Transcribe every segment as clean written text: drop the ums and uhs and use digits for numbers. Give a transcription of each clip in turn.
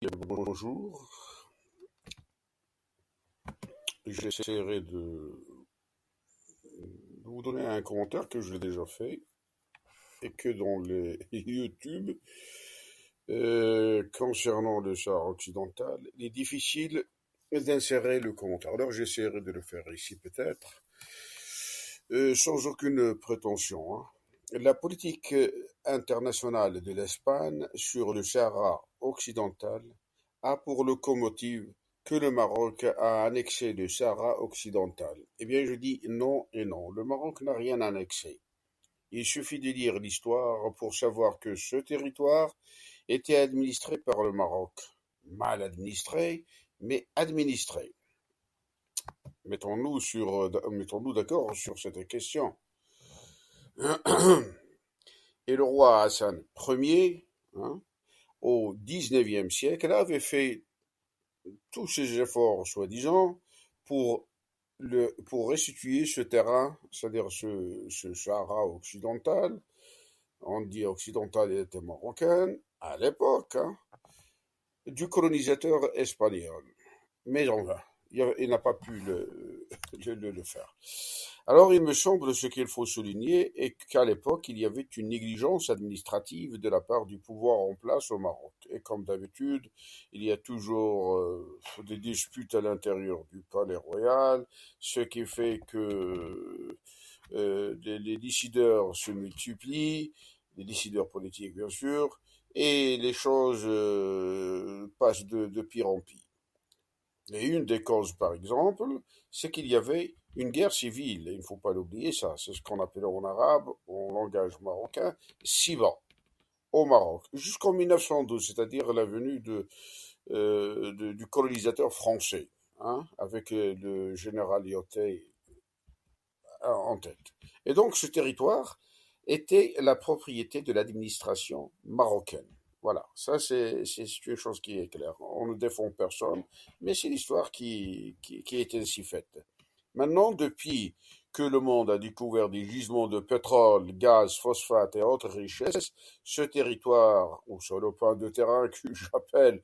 Bonjour, j'essaierai de vous donner un commentaire que j'ai déjà fait et que dans les YouTube concernant le Sahara occidental, il est difficile d'insérer le commentaire. Alors j'essaierai de le faire ici peut-être, sans aucune prétention, hein. La politique internationale de l'Espagne sur le Sahara occidental a pour locomotive que le Maroc a annexé le Sahara occidental. Eh bien, je dis non et non. Le Maroc n'a rien annexé. Il suffit de lire l'histoire pour savoir que ce territoire était administré par le Maroc. Mal administré, mais administré. Mettons-nous d'accord sur cette question. Et le roi Hassan Ier, hein, au XIXe siècle, avait fait tous ses efforts, soi-disant, pour, pour restituer ce terrain, c'est-à-dire ce Sahara occidental. On dit occidental, il était marocain, à l'époque, hein, du colonisateur espagnol. Mais en vain. Il n'a pas pu le faire. Alors, il me semble ce qu'il faut souligner est qu'à l'époque, il y avait une négligence administrative de la part du pouvoir en place au Maroc. Et comme d'habitude, il y a toujours des disputes à l'intérieur du palais royal, ce qui fait que les décideurs se multiplient, les décideurs politiques bien sûr, et les choses passent de pire en pire. Et une des causes, par exemple, c'est qu'il y avait une guerre civile, et il ne faut pas l'oublier ça, c'est ce qu'on appelle en arabe, en langage marocain, Siba, au Maroc, jusqu'en 1912, c'est-à-dire la venue du colonisateur français, hein, avec le général Lyautey en tête. Et donc ce territoire était la propriété de l'administration marocaine. Voilà, ça c'est une chose qui est claire. On ne défend personne, mais c'est l'histoire qui est ainsi faite. Maintenant, depuis que le monde a découvert des gisements de pétrole, gaz, phosphate et autres richesses, ce territoire, ou sur le point de terrain que j'appelle,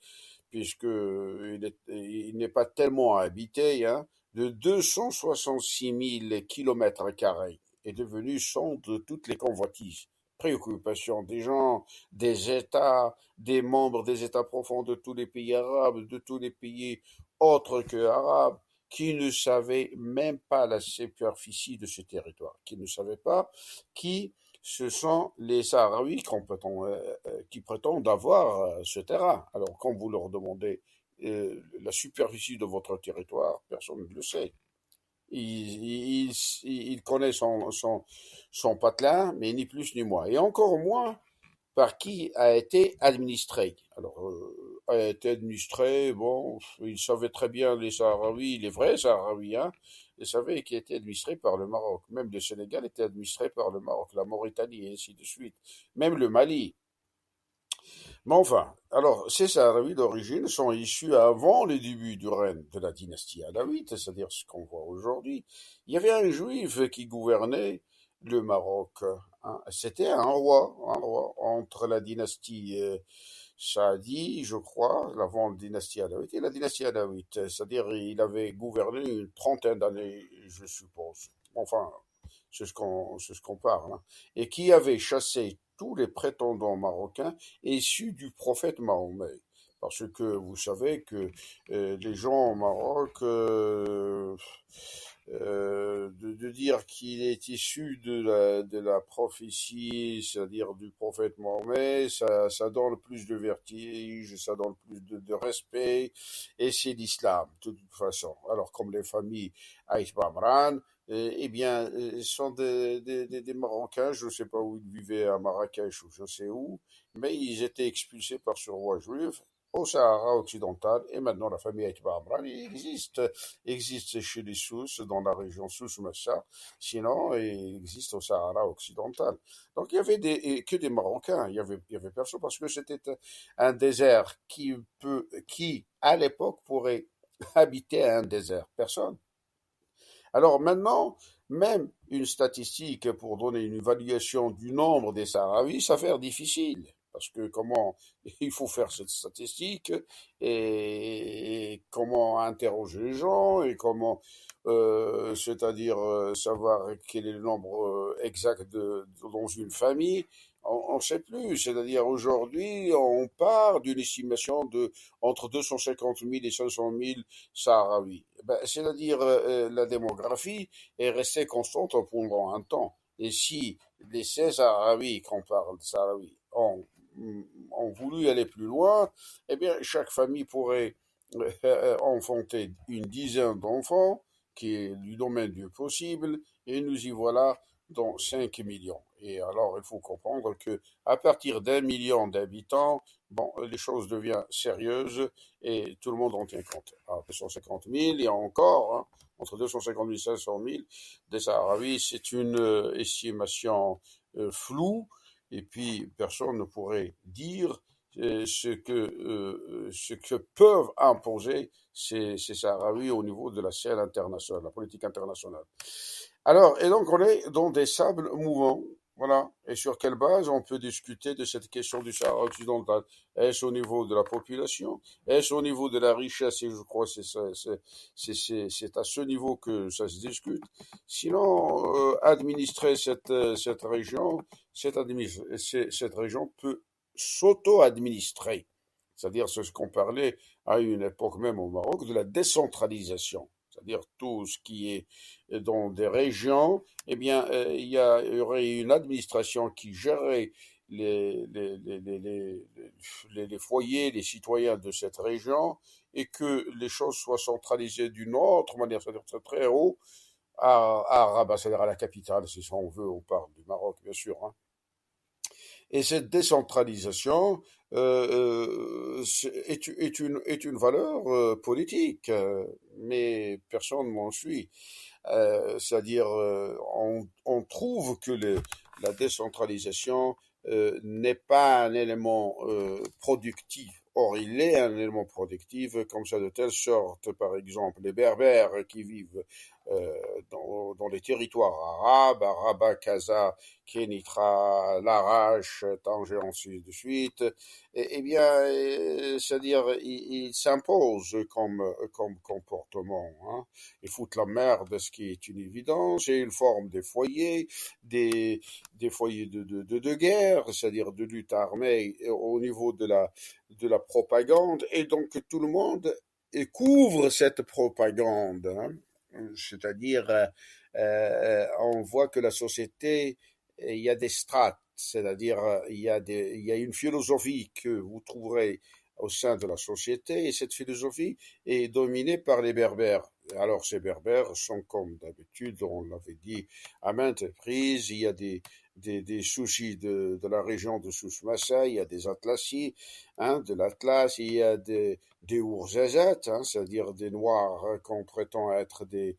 il n'est pas tellement habité, hein, de 266 000 kilomètres carrés, est devenu centre de toutes les convoitises, préoccupations des gens, des États, des membres des États profonds de tous les pays arabes, de tous les pays autres que arabes, qui ne savaient même pas la superficie de ce territoire, qui ne savaient pas qui ce sont les Sahraouis qui prétendent avoir ce terrain. Alors, quand vous leur demandez la superficie de votre territoire, personne ne le sait. Il connaît son patelin, mais ni plus ni moins. Et encore moins par qui a été administré. Alors, a été administré, bon, ils savaient très bien les Sahraouis, les vrais Sahraouis, hein, ils savaient qu'ils étaient administrés par le Maroc. Même le Sénégal était administré par le Maroc, la Mauritanie, et ainsi de suite. Même le Mali. Mais enfin, alors, ces Sahraouis d'origine sont issus avant les débuts du règne de la dynastie alawite, c'est-à-dire ce qu'on voit aujourd'hui. Il y avait un juif qui gouvernait le Maroc, hein. C'était un roi entre la dynastie Saadi, je crois, l'avant dynastie alawite et la dynastie alawite. C'est-à-dire il avait gouverné une trentaine d'années, je suppose. Enfin, c'est ce qu'on parle, hein. Et qui avait chassé tous les prétendants marocains issus du prophète Mahomet. Parce que vous savez que les gens au Maroc, de dire qu'il est issu de la prophétie, c'est-à-dire du prophète Mahomet, ça donne plus de vertige, ça donne plus de respect, et c'est l'islam, de toute façon. Alors, comme les familles Aït Bamran, eh bien, sont des Marocains, je ne sais pas où ils vivaient, à Marrakech ou je sais où, mais ils étaient expulsés par ce roi juif au Sahara occidental, et maintenant la famille Aït Bamran existe chez les Souss, dans la région Souss-Massa, sinon il existe au Sahara occidental. Donc il y avait que des Marocains, il y avait personne, parce que c'était un désert qui à l'époque pourrait habiter un désert, personne. Alors maintenant, même une statistique pour donner une évaluation du nombre des Sahraouis s'avère difficile. parce que comment il faut faire cette statistique et comment interroger les gens et comment, c'est-à-dire savoir quel est le nombre exact dans une famille. On ne sait plus, c'est-à-dire aujourd'hui, on part d'une estimation de entre 250 000 et 500 000 Sahraouis. Ben, c'est-à-dire la démographie est restée constante pendant un temps. Et si les 16 Sahraouis, qu'on parle de Sahraouis, ont voulu aller plus loin, eh bien, chaque famille pourrait enfanter une dizaine d'enfants, qui est du domaine du possible, et nous y voilà dans 5 millions. Et alors, il faut comprendre que à partir d'1 million d'habitants, bon, les choses deviennent sérieuses et tout le monde en tient compte. Alors, 250 000, et encore, hein, entre 250 000 et 500 000 des Sahraouis, c'est une estimation floue, et puis personne ne pourrait dire ce que peuvent imposer ces Sahraouis au niveau de la scène internationale, la politique internationale. Alors, et donc on est dans des sables mouvants, voilà. Et sur quelle base on peut discuter de cette question du Sahara occidental? Est-ce au niveau de la population? Est-ce au niveau de la richesse? Et je crois que c'est à ce niveau que ça se discute. Sinon, administrer cette région, cette région peut s'auto-administrer. C'est-à-dire, c'est ce qu'on parlait à une époque même au Maroc de la décentralisation. C'est-à-dire tout ce qui est dans des régions, eh bien, il y aurait une administration qui gérerait les foyers, les citoyens de cette région, et que les choses soient centralisées d'une autre manière, c'est-à-dire très haut, à Rabat, c'est-à-dire à la capitale, si on veut, on parle du Maroc, bien sûr, hein. Et cette décentralisation est une valeur politique, mais personne m'en suit. C'est-à-dire, on trouve que la décentralisation n'est pas un élément productif. Or, il est un élément productif, comme ça, de telle sorte, par exemple, les Berbères qui vivent dans les territoires arabes, à Rabat, Casa, Kénitra, Larache, Tanger, ainsi de suite, eh bien, c'est-à-dire, il s'impose comme comportement, hein. Ils foutent la merde, ce qui est une évidence, et ils forment des, des foyers de guerre, c'est-à-dire de lutte armée au niveau de la propagande, et donc tout le monde couvre cette propagande, hein. C'est-à-dire, on voit que la société, il y a des strates, c'est-à-dire, il y a une philosophie que vous trouverez au sein de la société, et cette philosophie est dominée par les Berbères. Alors, ces Berbères sont, comme d'habitude, on l'avait dit à maintes reprises, il y a des soucis de la région de Souss-Massa, il y a des Atlasis, hein, de l'Atlas, il y a des Ourzazat, hein, c'est-à-dire des Noirs, hein, qu'on prétend être des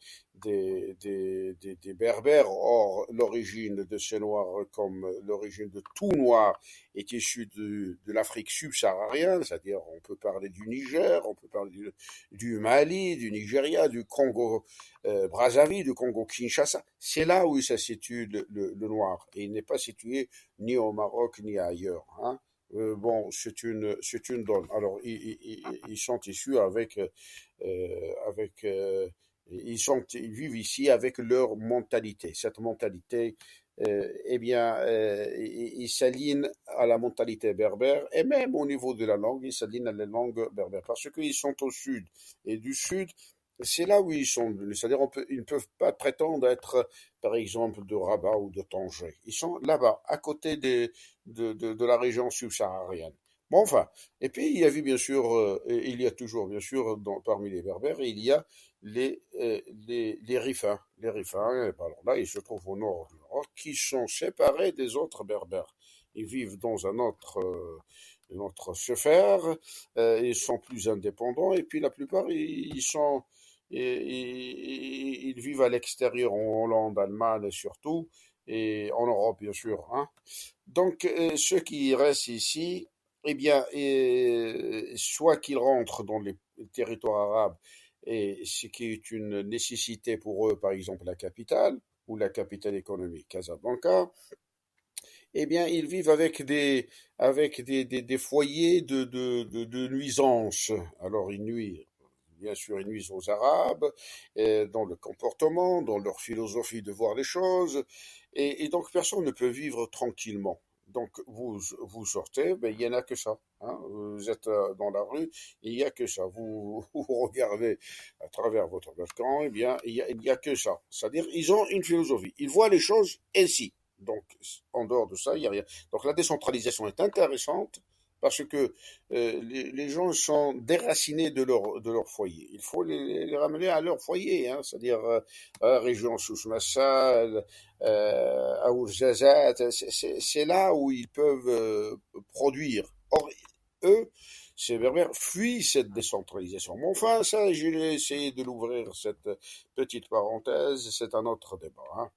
Berbères. Or, l'origine de ces Noirs, comme l'origine de tout Noir, est issue de l'Afrique subsaharienne, c'est-à-dire on peut parler du Niger, on peut parler du Mali, du Nigeria, du Congo Brazzaville, du Congo Kinshasa. C'est là où se situe le Noir, et il n'est pas situé ni au Maroc ni ailleurs, hein. Bon, c'est une donne. Alors, ils sont issus avec ils vivent ici avec leur mentalité. Cette mentalité, eh bien, ils s'alignent à la mentalité berbère, et même au niveau de la langue, ils s'alignent à la langue berbère, parce qu'ils sont au sud. Et du sud, c'est là où ils sont venus. C'est-à-dire, ils ne peuvent pas prétendre être, par exemple, de Rabat ou de Tanger. Ils sont là-bas, à côté de la région subsaharienne. Bon, enfin. Et puis, il y avait bien sûr, et il y a toujours, bien sûr, parmi les Berbères, il y a les Rifins. Les Rifins, alors là, ils se trouvent au nord du Maroc, qui sont séparés des autres Berbères. Ils vivent dans une autre sphère, ils sont plus indépendants, et puis la plupart, ils vivent à l'extérieur, en Hollande, Allemagne surtout, et en Europe, bien sûr, hein. Donc, ceux qui restent ici, eh bien, soit qu'ils rentrent dans les territoires arabes, et ce qui est une nécessité pour eux, par exemple la capitale, ou la capitale économique, Casablanca, eh bien, ils vivent avec des foyers de nuisance. Alors, ils nuisent. Bien sûr, ils nuisent aux Arabes, dans le comportement, dans leur philosophie de voir les choses, et donc personne ne peut vivre tranquillement. Donc vous sortez, ben, il n'y en a que ça. Hein. Vous êtes dans la rue, il n'y a que ça. Vous regardez à travers votre balcon, eh bien, il y a que ça. C'est-à-dire, ils ont une philosophie. Ils voient les choses ainsi. Donc, en dehors de ça, il n'y a rien. Donc, la décentralisation est intéressante parce que les gens sont déracinés de leur foyer. Il faut les ramener à leur foyer, hein, c'est-à-dire à région Souss-Massa, à Ouarzazate, c'est là où ils peuvent produire. Or, eux, ces Berbères fuient cette décentralisation. Mais enfin, ça, j'ai essayé de l'ouvrir, cette petite parenthèse, c'est un autre débat. Hein.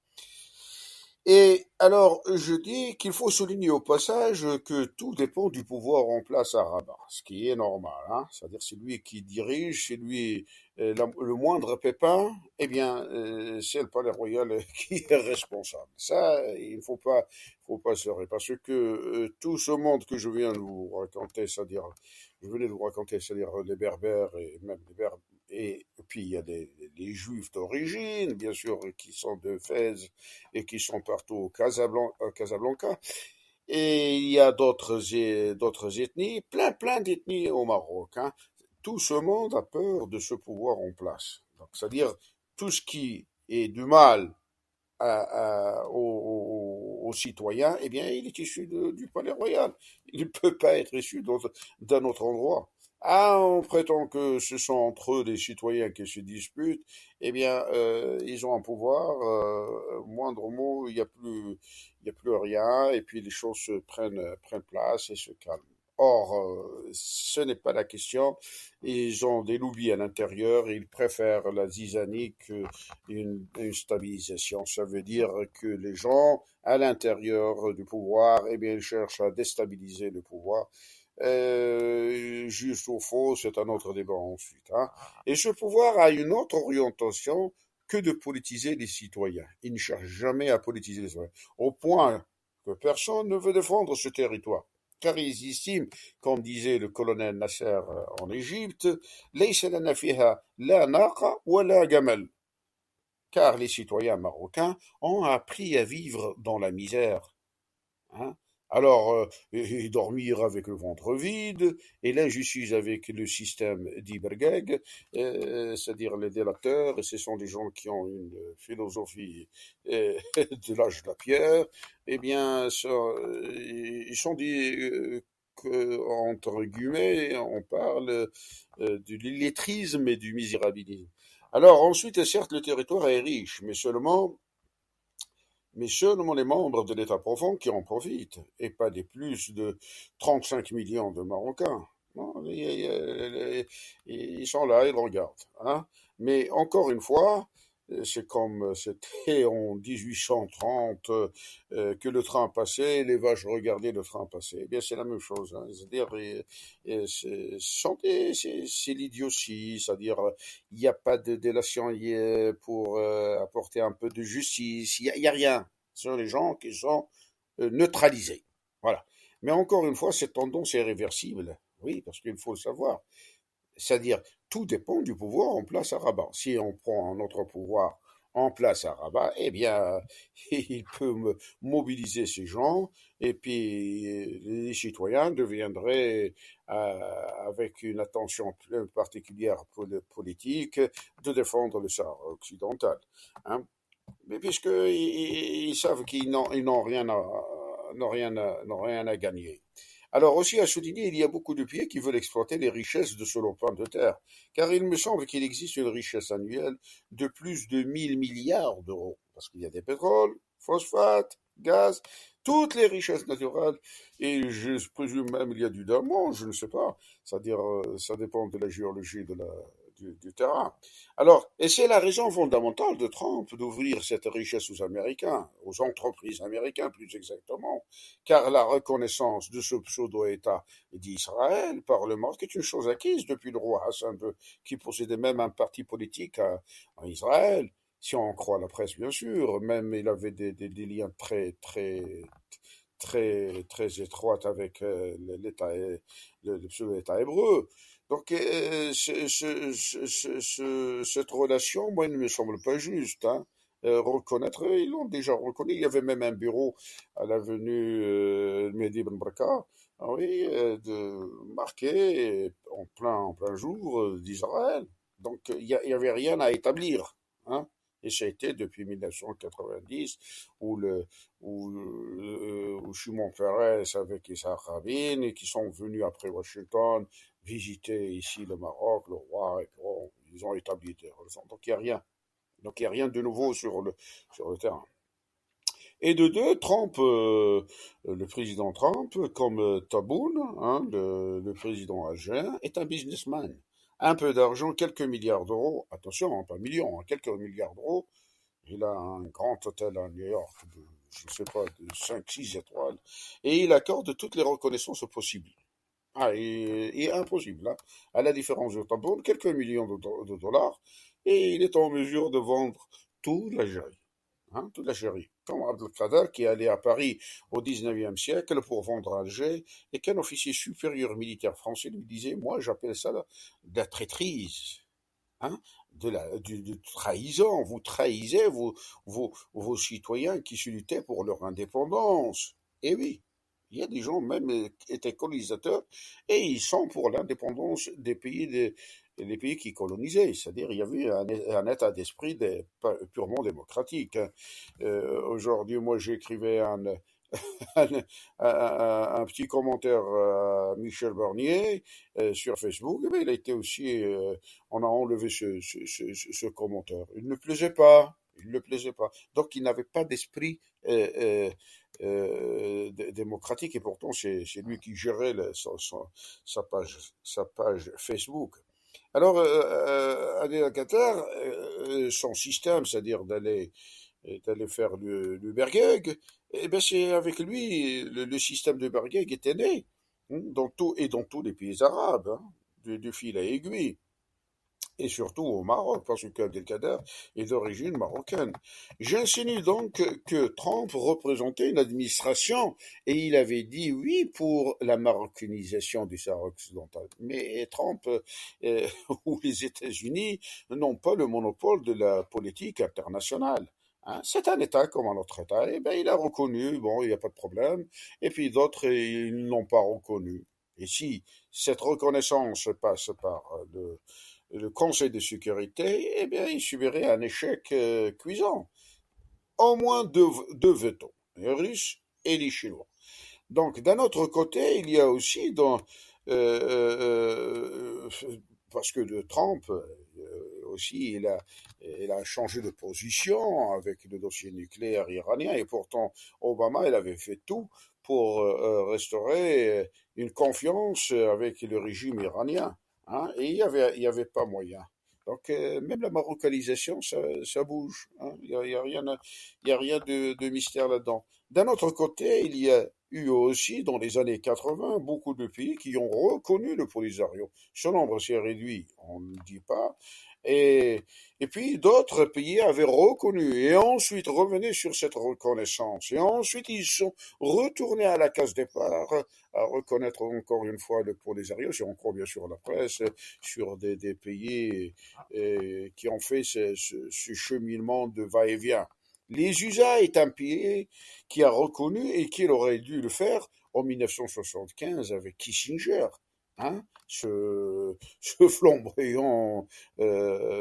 Et alors, je dis qu'il faut souligner au passage que tout dépend du pouvoir en place à Rabat, ce qui est normal, hein. C'est-à-dire, c'est lui qui dirige, c'est lui, le moindre pépin, eh bien, c'est le palais royal qui est responsable. Ça, il ne faut pas se leurrer, parce que tout ce monde que je viens de vous raconter, c'est-à-dire, je venais de vous raconter, c'est-à-dire les Berbères et même les Berbères, et puis il y a les Juifs d'origine, bien sûr, qui sont de Fès et qui sont partout au Casablanca. Et il y a d'autres ethnies, plein d'ethnies au Maroc. Hein. Tout ce monde a peur de ce pouvoir en place. Donc, c'est-à-dire tout ce qui est du mal aux citoyens, eh bien, il est issu du palais royal. Il ne peut pas être issu d'un autre endroit. Ah, on prétend que ce sont entre eux des citoyens qui se disputent. Eh bien, ils ont un pouvoir. Moindre mot, il y a plus rien. Et puis les choses prennent place et se calment. Or, ce n'est pas la question. Ils ont des loubies à l'intérieur. Ils préfèrent la zizanie qu'une stabilisation. Ça veut dire que les gens à l'intérieur du pouvoir, eh bien, ils cherchent à déstabiliser le pouvoir. Juste ou faux, c'est un autre débat ensuite. Hein. Et ce pouvoir a une autre orientation que de politiser les citoyens. Il ne cherche jamais à politiser les citoyens, au point que personne ne veut défendre ce territoire. Car ils estiment, comme disait le colonel Nasser en Égypte, ليس لنا فيها لا ناقة ولا جمل. Car les citoyens marocains ont appris à vivre dans la misère. Hein. Alors, et dormir avec le ventre vide, et l'injustice avec le système d'Ibergeg, c'est-à-dire les délateurs, et ce sont des gens qui ont une philosophie de l'âge de la pierre, eh bien, ils sont dit entre guillemets, on parle de l'illettrisme et du misérabilisme. Alors ensuite, certes, le territoire est riche, mais seulement les membres de l'État profond qui en profitent, et pas des plus de 35 millions de Marocains. Non, ils sont là, ils regardent. Hein. Mais encore une fois, c'est comme c'était en 1830 que le train passait, les vaches regardaient le train passer. Eh bien, c'est la même chose. Hein. C'est-à-dire, c'est l'idiotie. C'est-à-dire, il n'y a pas de délation pour apporter un peu de justice. Il y a rien. Ce sont les gens qui sont neutralisés. Voilà. Mais encore une fois, cette tendance est réversible. Oui, parce qu'il faut le savoir. C'est-à-dire, tout dépend du pouvoir en place à Rabat. Si on prend un autre pouvoir en place à Rabat, eh bien, il peut mobiliser ces gens, et puis les citoyens deviendraient, avec une attention particulière politique, de défendre le Sahara occidental. Hein. Mais puisqu'ils savent qu'ils n'ont rien à gagner. Alors aussi à souligner, il y a beaucoup de pays qui veulent exploiter les richesses de ce lopin de terre, car il me semble qu'il existe une richesse annuelle de plus de 1 000 milliards d'euros, parce qu'il y a des pétroles, phosphates, gaz, toutes les richesses naturelles, et je présume même il y a du diamant, je ne sais pas, c'est-à-dire ça dépend de la géologie du terrain. Alors, et c'est la raison fondamentale de Trump d'ouvrir cette richesse aux Américains, aux entreprises américaines plus exactement, car la reconnaissance de ce pseudo-État d'Israël par le monde est une chose acquise depuis le roi Hassan II, qui possédait même un parti politique en Israël, si on croit la presse bien sûr, même il avait des liens très, très, très étroite avec l'État, le pseudo-État hébreu. Donc, cette relation, moi, elle ne me semble pas juste. Hein. Reconnaître, ils l'ont déjà reconnu. Il y avait même un bureau à l'avenue Mehdi Ben Braka, ah oui, marqué en plein jour d'Israël. Donc, il y avait rien à établir. Hein. Et ça a été depuis 1990 où où Shimon Peres avec Isaac Rabin et qui sont venus après Washington visiter ici le Maroc, le roi, et bon, ils ont établi des relations. Donc il n'y a rien. Donc il n'y a rien de nouveau sur le terrain. Et de deux, le président Trump, comme Taboun, hein, le président algérien, est un businessman. Un peu d'argent, quelques milliards d'euros, attention, hein, pas millions, hein, quelques milliards d'euros. Il a un grand hôtel à New York, je ne sais pas, de 5, 6 étoiles, et il accorde toutes les reconnaissances possibles. Ah, et impossible, hein. À la différence de Taboun, quelques millions de dollars, et il est en mesure de vendre toute l'Algérie. Hein, toute l'Algérie. Comme Abdelkader qui est allé à Paris au XIXe siècle pour vendre Alger, et qu'un officier supérieur militaire français lui disait, moi j'appelle ça de la traîtrise. Hein, de trahison. Vous trahissez vos citoyens qui se luttaient pour leur indépendance. Et oui, il y a des gens même qui étaient colonisateurs et ils sont pour l'indépendance des pays qui colonisaient. C'est-à-dire il y avait un état d'esprit purement démocratique. Hein. Aujourd'hui, moi j'écrivais un, un petit commentaire à Michel Barnier sur Facebook, mais il a été aussi, on a enlevé ce commentaire. Il ne plaisait pas, il ne plaisait pas. Donc il n'avait pas d'esprit démocratique et pourtant c'est lui qui gérait sa page Facebook. Alors, aller à Qatar, son système, c'est-à-dire d'aller faire le Bergheeg, eh ben c'est avec lui, le système de Bergheeg était né, hein, dans tous les pays arabes, hein, du fil à aiguille, et surtout au Maroc, parce que Abdelkader est d'origine marocaine. J'insinue donc que Trump représentait une administration, et il avait dit oui pour la marocanisation du Sahara occidental. Mais Trump ou les États-Unis n'ont pas le monopole de la politique internationale. Hein, c'est un État comme un autre État. Et ben, il a reconnu, bon, il n'y a pas de problème. Et puis d'autres, ils ne l'ont pas reconnu. Et si cette reconnaissance passe par le Conseil de sécurité, eh bien, il subirait un échec cuisant. Au moins deux veto, les Russes et les Chinois. Donc, d'un autre côté, il y a aussi parce que de Trump aussi, il a changé de position avec le dossier nucléaire iranien et pourtant Obama, il avait fait tout pour restaurer une confiance avec le régime iranien. Hein, et il y avait pas moyen. Donc, même la marocanisation, ça bouge. Hein, il y a rien de mystère là-dedans. D'un autre côté, il y a eu aussi, dans les années 80, beaucoup de pays qui ont reconnu le Polisario. Ce nombre s'est réduit, on ne dit pas. Et, et puis d'autres pays avaient reconnu et ensuite revenaient sur cette reconnaissance. Et ensuite ils sont retournés à la case départ à reconnaître encore une fois le Polisario, si on croit bien sûr la presse, sur des pays qui ont fait ce cheminement de va-et-vient. Les USA est un pays qui a reconnu et qui aurait dû le faire en 1975 avec Kissinger. Hein, ce flamboyant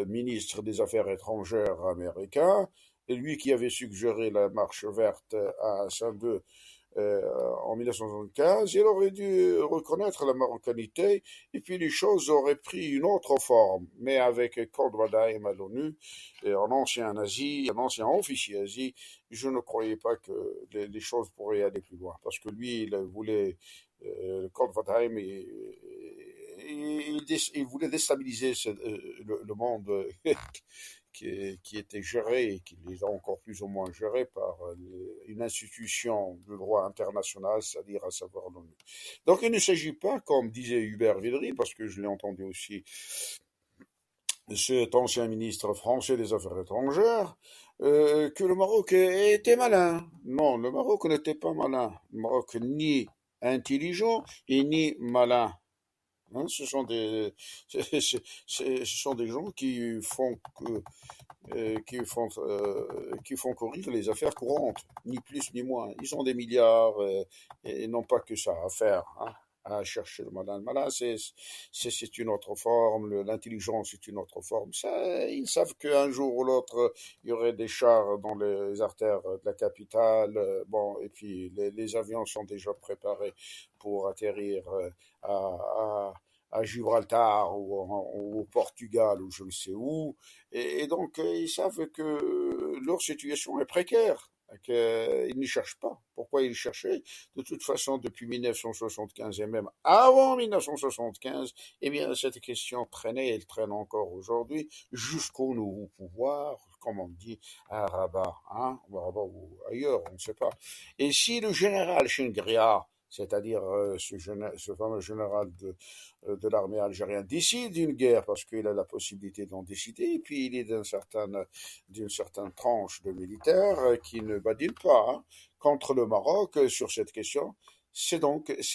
ministre des Affaires étrangères américain, et lui qui avait suggéré la marche verte à Saint-Deux en 1975, il aurait dû reconnaître la marocanité, et puis les choses auraient pris une autre forme, mais avec Claude Wadaim à l'ONU, et un ancien nazi, un ancien officier nazi, je ne croyais pas que les choses pourraient aller plus loin, parce que lui, il voulait, Claude Wadaim, il voulait déstabiliser le monde qui était géré et qui les a encore plus ou moins gérés par une institution de droit international, c'est-à-dire à savoir l'ONU. Donc il ne s'agit pas, comme disait Hubert Védry, parce que je l'ai entendu aussi cet ancien ministre français des Affaires étrangères, que le Maroc était malin. Non, le Maroc n'était pas malin. Le Maroc ni intelligent et ni malin. Hein, ce sont des gens qui font courir les affaires courantes, ni plus ni moins. Ils ont des milliards et n'ont pas que ça à faire, hein, à chercher le malin. Le malin, c'est une autre forme, l'intelligence c'est une autre forme. Ça, ils savent qu'un jour ou l'autre, il y aurait des chars dans les artères de la capitale. Bon, et puis les avions sont déjà préparés pour atterrir à, à Gibraltar ou au Portugal ou je ne sais où. Et donc, ils savent que leur situation est précaire, qu'ils n'y cherchent pas. Pourquoi ils cherchaient? De toute façon, depuis 1975 et même avant 1975, eh bien, cette question traînait, elle traîne encore aujourd'hui, jusqu'au nouveau pouvoir, comme on dit, à Rabat, hein, à Rabat ou ailleurs, on ne sait pas. Et si le général Chingria, c'est-à-dire ce fameux général de l'armée algérienne, décide d'une guerre parce qu'il a la possibilité d'en décider, et puis il est d'une certaine tranche de militaires qui ne badinent pas, hein, contre le Maroc sur cette question. C'est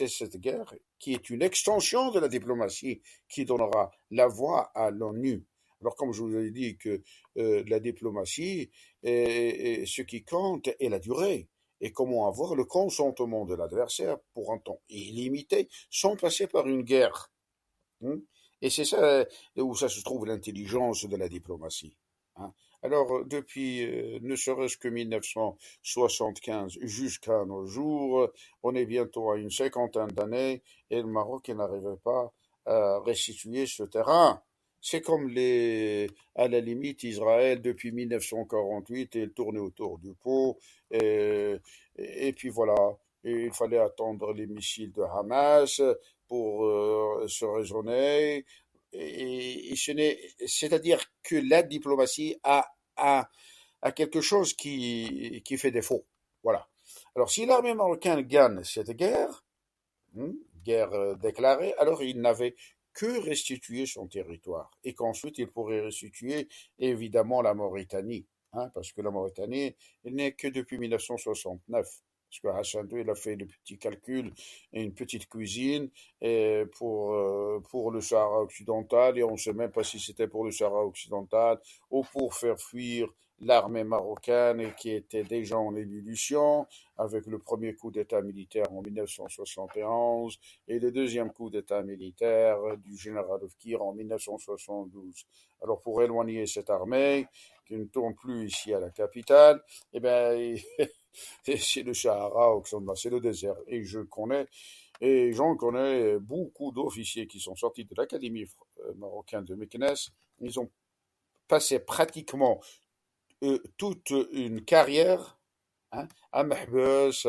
cette guerre qui est une extension de la diplomatie qui donnera la voix à l'ONU. Alors, comme je vous ai dit que la diplomatie, ce qui compte est la durée et comment avoir le consentement de l'adversaire pour un temps illimité sans passer par une guerre. Hein. Et c'est ça où ça se trouve l'intelligence de la diplomatie. Hein. Alors, depuis ne serait-ce que 1975 jusqu'à nos jours, on est bientôt à une cinquantaine d'années et le Maroc n'arrivait pas à restituer ce terrain. C'est comme à la limite, Israël, depuis 1948, il tournait autour du pot, et, et puis voilà. Et il fallait attendre les missiles de Hamas pour se raisonner. C'est-à-dire que la diplomatie a quelque chose qui fait défaut. Voilà. Alors, si l'armée marocaine gagne cette guerre, guerre déclarée, alors il n'avait que restituer son territoire et qu'ensuite il pourrait restituer évidemment la Mauritanie, hein, parce que la Mauritanie n'est que depuis 1969. Parce que Hassan II, il a fait des petits calculs et une petite cuisine pour le Sahara occidental, et on ne sait même pas si c'était pour le Sahara occidental ou pour faire fuir l'armée marocaine qui était déjà en ébullition, avec le premier coup d'État militaire en 1971 et le deuxième coup d'État militaire du général Oufkir en 1972. Alors pour éloigner cette armée, qui ne tourne plus ici à la capitale, eh ben, c'est le Sahara occidental, c'est le désert. Et j'en connais beaucoup d'officiers qui sont sortis de l'académie marocaine de Meknès. Ils ont passé pratiquement toute une carrière, hein, à Mahbus,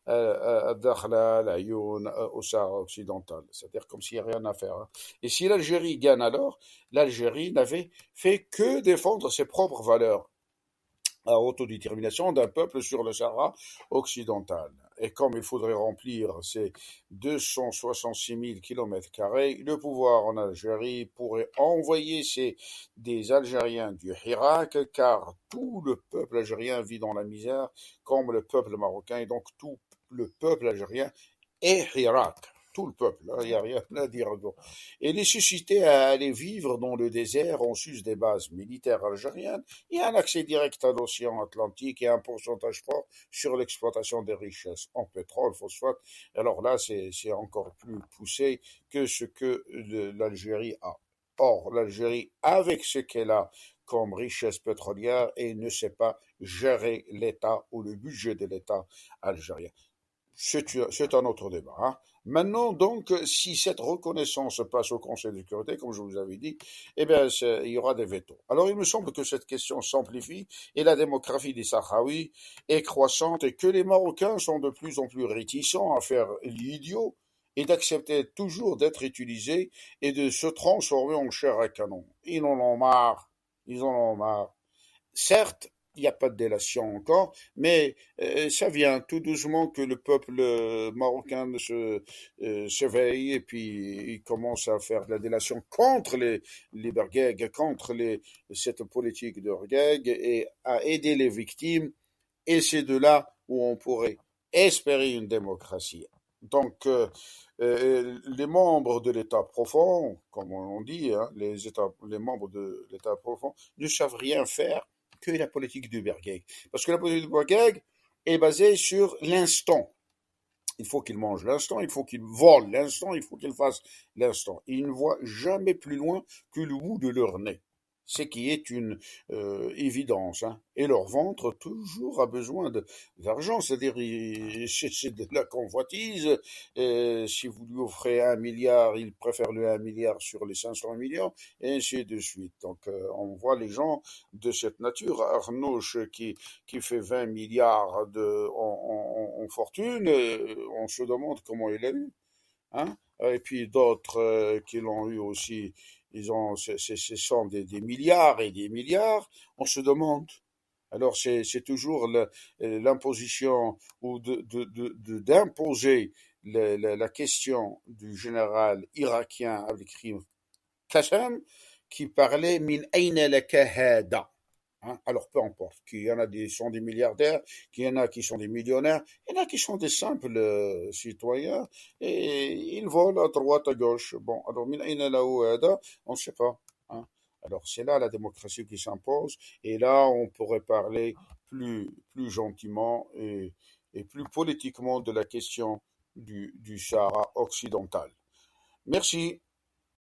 à Dakhla, à Ayoun, au Sahara occidental. C'est-à-dire comme s'il n'y a rien à faire. Hein. Et si l'Algérie gagne alors, l'Algérie n'avait fait que défendre ses propres valeurs à autodétermination d'un peuple sur le Sahara occidental. Et comme il faudrait remplir ces 266 000 km², le pouvoir en Algérie pourrait envoyer des Algériens du Irak, car tout le peuple algérien vit dans la misère, comme le peuple marocain, et donc tout le peuple algérien est Irak. Tout le peuple, il n'y a rien à dire. Et les susciter à aller vivre dans le désert en sus des bases militaires algériennes, il y a un accès direct à l'océan Atlantique et un pourcentage fort sur l'exploitation des richesses en pétrole, phosphate. Alors là, c'est encore plus poussé que ce que l'Algérie a. Or, l'Algérie, avec ce qu'elle a comme richesse pétrolière, et ne sait pas gérer l'État ou le budget de l'État algérien. C'est un autre débat. Hein. Maintenant, donc, si cette reconnaissance passe au Conseil de sécurité, comme je vous avais dit, eh bien, il y aura des vétos. Alors, il me semble que cette question s'amplifie et la démographie des Sahraouis est croissante et que les Marocains sont de plus en plus réticents à faire l'idiot et d'accepter toujours d'être utilisés et de se transformer en chair à canon. Ils en ont marre. Ils en ont marre. Certes, il n'y a pas de délation encore, mais ça vient tout doucement que le peuple marocain s'éveille et puis il commence à faire de la délation contre les Bergeg, contre cette politique de Bergeg et à aider les victimes. Et c'est de là où on pourrait espérer une démocratie. Donc, les membres de l'État profond, comme on dit, hein, les membres de l'État profond, ne savent rien faire que la politique du Bergeg. Parce que la politique du Bergeg est basée sur l'instant. Il faut qu'ils mangent l'instant, il faut qu'ils volent l'instant, il faut qu'ils fassent l'instant. Ils ne voient jamais plus loin que le bout de leur nez. Ce qui est une évidence. Hein. Et leur ventre toujours a besoin d'argent, c'est-à-dire c'est de la convoitise. Si vous lui offrez 1 milliard, il préfère le 1 milliard sur les 500 millions, et ainsi de suite. Donc on voit les gens de cette nature. Arnouch qui fait 20 milliards en fortune, on se demande comment il a eu. Hein? Et puis d'autres qui l'ont eu aussi, ce sont des milliards et des milliards. On se demande. Alors c'est toujours l'imposition ou d'imposer la question du général irakien Abdelkrim Qassem qui parlait min aina laka hada. Hein, alors peu importe, qu'il y en a qui sont des milliardaires, qu'il y en a qui sont des millionnaires, il y en a qui sont des simples citoyens et ils volent à droite, à gauche. Bon, alors min aina lahu hada, on ne sait pas. Hein. Alors c'est là la démocratie qui s'impose et là on pourrait parler plus gentiment et plus politiquement de la question du Sahara occidental. Merci.